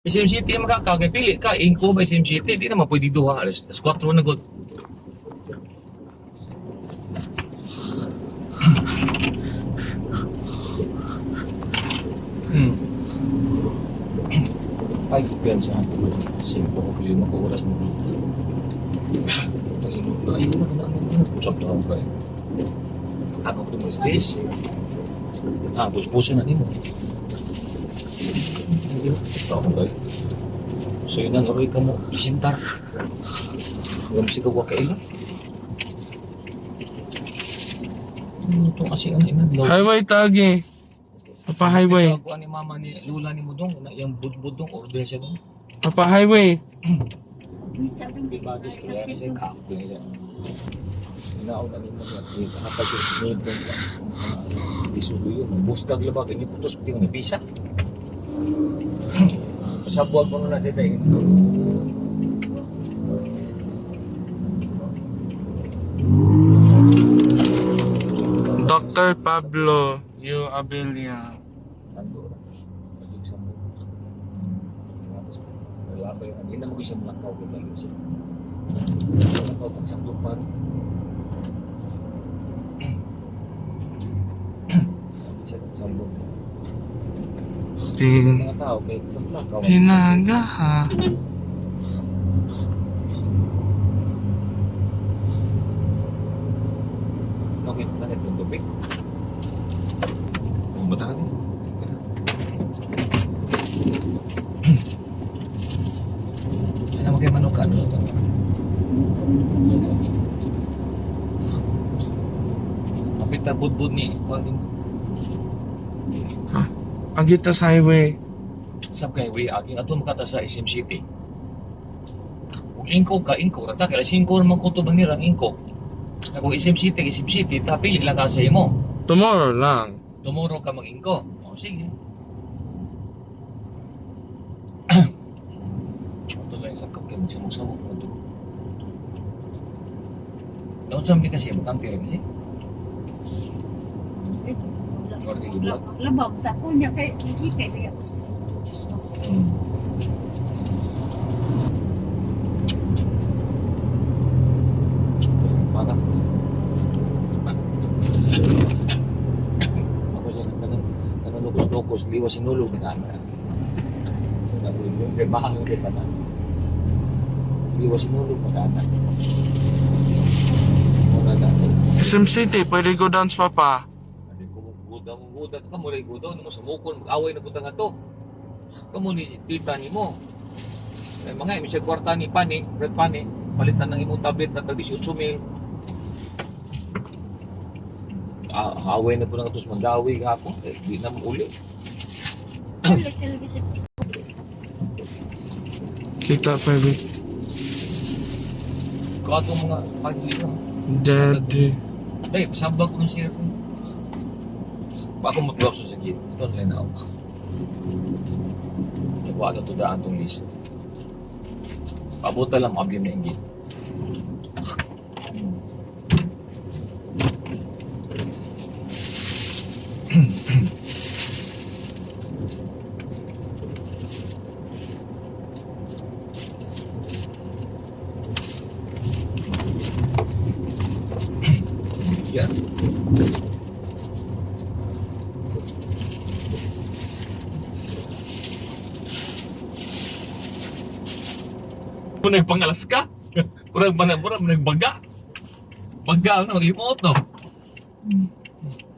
SM City makakagay pili ka ingko ba SM City di naman pwede duha alas 4 na gud. Ay piyansa ato simple ko lima ka oras na. Ayun na naman usap daw ka. Ako ko mo stress. Puso na nimo. So yun ang gawin ka mo, isintar. Huwag si kawa ka ilan. Ito kasi ang inadlaw. Highway tagi. Papa highway. Ako ni mama ni lula ni mo dong, na yung budbud dong, order siya dong. Papa highway. Bagis ko yan, kasi kapo nila. Inaon na nimo yan, kapag yung need dong, isulo yun, bustag labag, ini putos pati yung nabisa. Pasabuan ko na dito eh. Dr. Pablo U. Abilia. Andorra. Pagig sa mo. Wala ba yun? Hindi na mag-isang lakaw ko lang yun siya. Lakaw pag sa lupan. Hindi siya sambog. Mga tao kay lakaw. Hinaga ha. Okay, bakit yung tubig? Ang bata natin. Ano mo kayo manukan? Kapit na budbud ni Agitas highway. sab kay we agi ato makata sa SM City. Kung ingko ka ingko rata kay 5 man ko to banirang ingko. Kung SM City tapi lang ka sa imo. Tomorrow lang. Tomorrow ka mag-ingko. O sige. Ito lang lakap kayo magsamok-samok mo ito. Daon sa kasi mag-ampere kasi. Labang tako niya kay kikay niya. Mana? Ako siya lukos-lukos, liwas sinulog ng anak. Kaya mahal yung kita na. Liwas sinulog ng anak. SM City, pwede go down sa papa. Gudat ka mo rin gudaw mo sa mukon mag-away na punta nga to kamo ni tita ni mo mga imisya kwarta ni Pani Brad Pani palitan ng imong tablet na tag 18,000 away na po na tos mandawi gapon di na mo uli Kita pwede. kato mga pagilitan Daddy. tay pasabag ko ng share ko ako mag-browse sa git ito sa linaw wala to daan tong list pabuta lang mablim na ingit yan muna yung pangalas ka. Murag baga. Baga na maglimot no.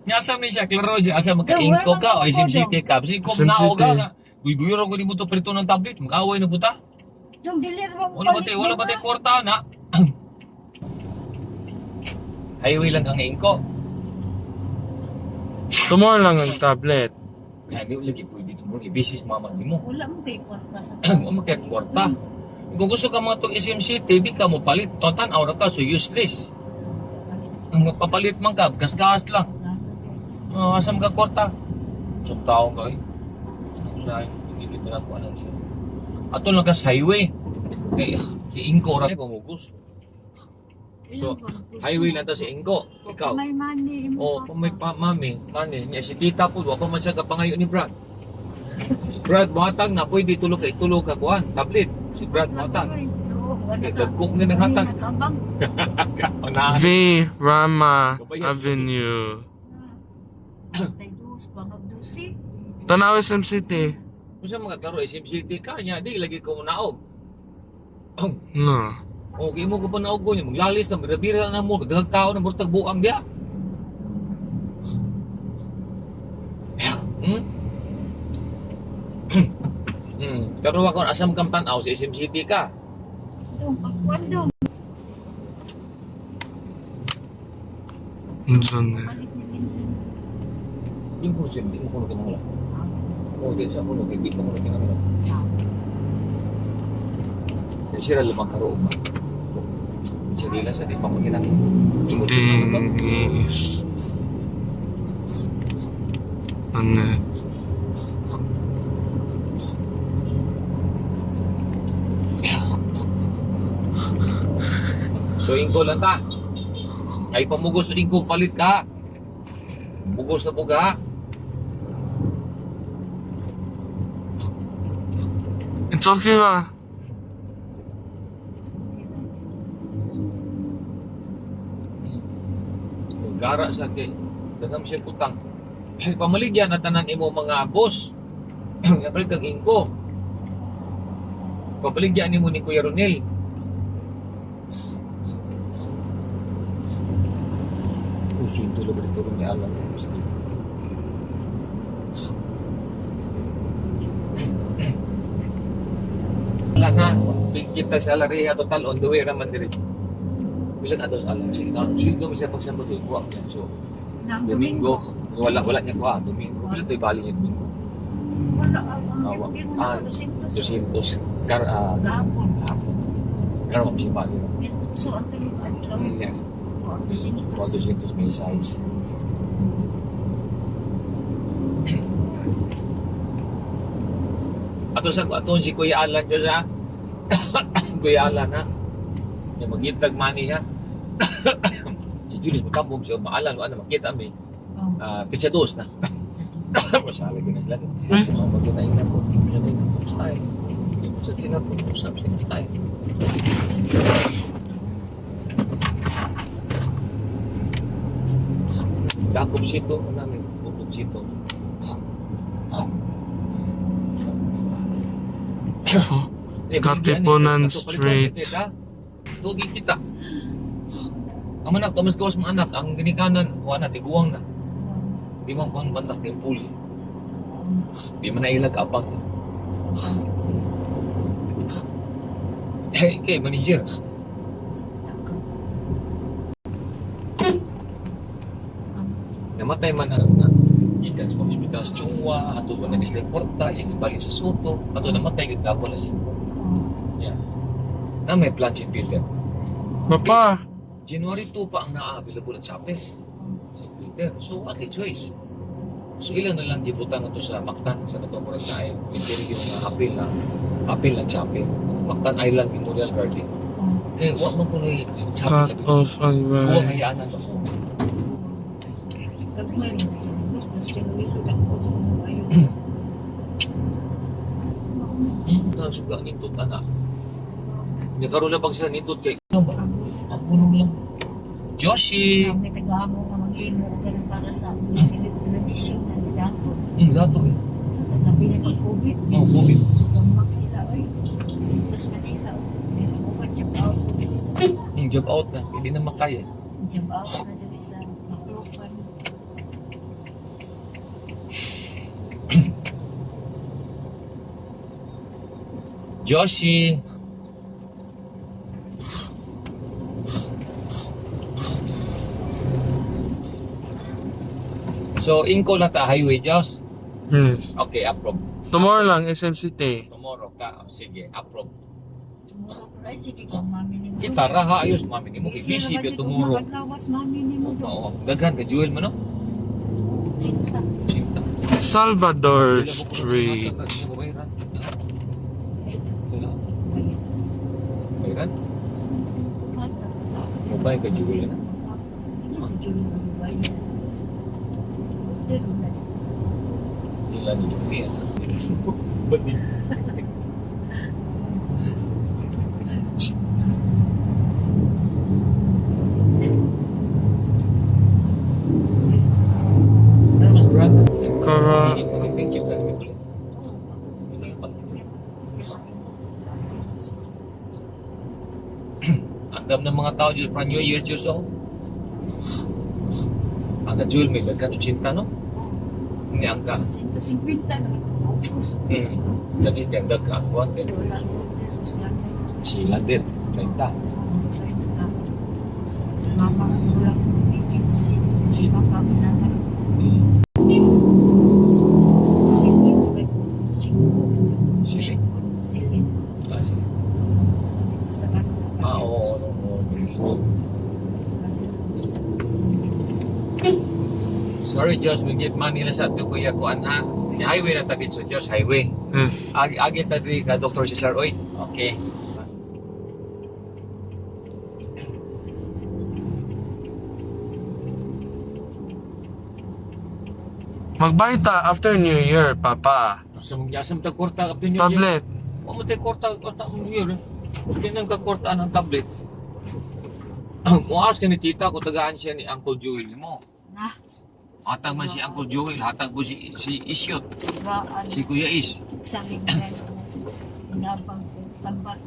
Nyasam ni siya, klaro siya. Asa magka-ingko ka o SM City ka. Kasi kung SM nao ka City. nga. Guy-guyurong ko ni mo to prito ng tablet. Mag-away na puta. Yung dilir mo Wala ba tayo kwarta na. Highway lang ang ingko. Tomorrow lang ang tablet. Kaya di lagi pwede ito mo. I-business mama ni mo. Wala mo kay kwarta sa Wala kaya kwarta. Kung gusto ka mga itong SM City, di ka mo palit. Totan, aura ka, so useless. Ang papalit man ka, gas-gas lang. Asam ka kwarta. Isang taong ka eh. Ano sa akin, hindi kita na kung ano niyo. Ato lang ka sa highway. Eh, si Inko rin pamugos. So, highway lang ta si Inko. Ikaw. May money. Oh, kung may mami, niya si tita ko, ako man siya kapangayo ni Brad. Brad Matang na pwede tulog ka kuan, tablet. Si Brad Matang. Dagkong nga naghatag. Unahan. V. Rama Avenue. Tanaw SMCT. Kung sa mga karo SMCT kanya, di lagi ko naog. No. Okay mo ko pa naog ko niya, maglalis na, birabira na mo, daghang tao na murtag buang diya. Pero ako asam kang tanaw sa SMCT ka. Dong, pagkuhan dong. Diyan eh. Palit niya din. Yung kursin, di mo kuno kinangala. O, di sa kuno, di mo kuno kinangala. Kaya siya lamang karoon ba? Siya nila sa di pa mo kinangala. Dingis. Ano? So, ingko lang ta. Ay pamugos na ingko, palit ka. Bugos na buga. It's okay ba? Gara sa akin. Dagang siya putang. Pamaligyan na tanan imo mga boss. Palit kang ingko. Pabaligyan ni mo ni Kuya Ronel. Sinto lang dito rin niya alam ng gusto. Wala na, kita salary total on the way raman diri. Bilang atos alam sildo mi sa pagsambot ko kuha yan. So Domingo, wala niya kuha Domingo. Bilang to'y bali niya Domingo. Wala. 200 Gapon. Karo mo si bali. So, ang tuluan lang. Yan. 400 may size. Ato si Kuya Alan dyan sa Kuya Alan ha. Yung maghintag money ha. Si Julius magkabog siya. Maalan ano makita kami. Pizza dos na. Masalag yun na sila. Magkinain na po. Magkinain na po style. Sa tina po. Usap siya style. Dakop sito. Namin. Dakop sito. Katipunan Street. Tugi kita. Ang anak, tamas gawas mga anak, ang ginikanan, wala na, tiguang na. Di man kung bandak ng puli. Di man na ilag abang. Hey, kay manager. Namatay man na ikan sa hospital sa Chungwa, ato ba nag-islang kwarta, yung ibalik sa Soto, ato namatay yung gabo na singko. Yeah. Na may plan si Peter. Papa. January 2 pa ang na-available ang chapel. Si Peter. So, what a choice. So, ilan na lang gibutang ito sa Mactan, sa Katumoras na ay Peter yung apel ng chapel. Mactan Island Memorial Garden. Kaya, wag man ko na yung chapel. Cut off ang Huwag right. hayaan na ito. Gagmay mo. Mas marsinuwilo lang po sa mga ayun. Ang suga nindot na. Nagkaroon na bang sila nindot kay ano ba? Ang punong lang. Joshi! May tagamo ka mag-imo o ganun para sa tradisyon na nilato. Gato eh. Basta nabili pag COVID. No, COVID. Sugamak sila. Ay, dito sa Manila. Pero mo pa job out ko dito sa Job out na. Hindi na makaya. job out na dito sa Maclopan. Joshi! So, inko lang ta highway, Josh. Okay, approve. Tomorrow lang, SMCT. Tomorrow ka. Sige, approve. Tomorrow ko ay sige kung mami ni mo. Kita raha ayos, mami ni mo. Busy ba tomorrow? Maglawas mami ni mo. Oo. Daghan ka, Jewel mo, no? Cinta. Cinta. Salvador Street. Bayran? Mata. Mobile ka, Jewel na. Si Julie Mabay. Pero na dito sa Ilan yung Jewel. Pati. Ano mas brother? Kara... Thank you kami ulit. Andam ng mga tao Diyos pa New Year Diyos oh. Aga Jul may dagkan 80 no? Hindi ang ka. 150 na ito. Lagi yung dagkan. Kuwan din. Wala ko Diyos natin. Sila din. 30. Mama ko lang bikinsin. Si Papa ko naman. Sili ko kay Chico. Sili? Sili. Ah, sige. Dito sa kanto. Ah, oo. Sorry, Diyos, we get money na sa ito, kuya ko, ha? Highway na tabi sa Diyos, highway. Yes. Agi tabi ka, Dr. Cesar, oy. Okay. Magbayad ta after New Year, Papa. Sa magyasam ta korta, kapin yun. Tablet. Mo tayo korta mo yun. Hindi nang kakortaan ng tablet. Muas ka ni tita, kung tagaan siya ni Uncle Joel mo. Na, Hatag man si Uncle Joel, hatag mo si Isyot, iba, si Kuya Is. sabi nila, inabang sa tambar.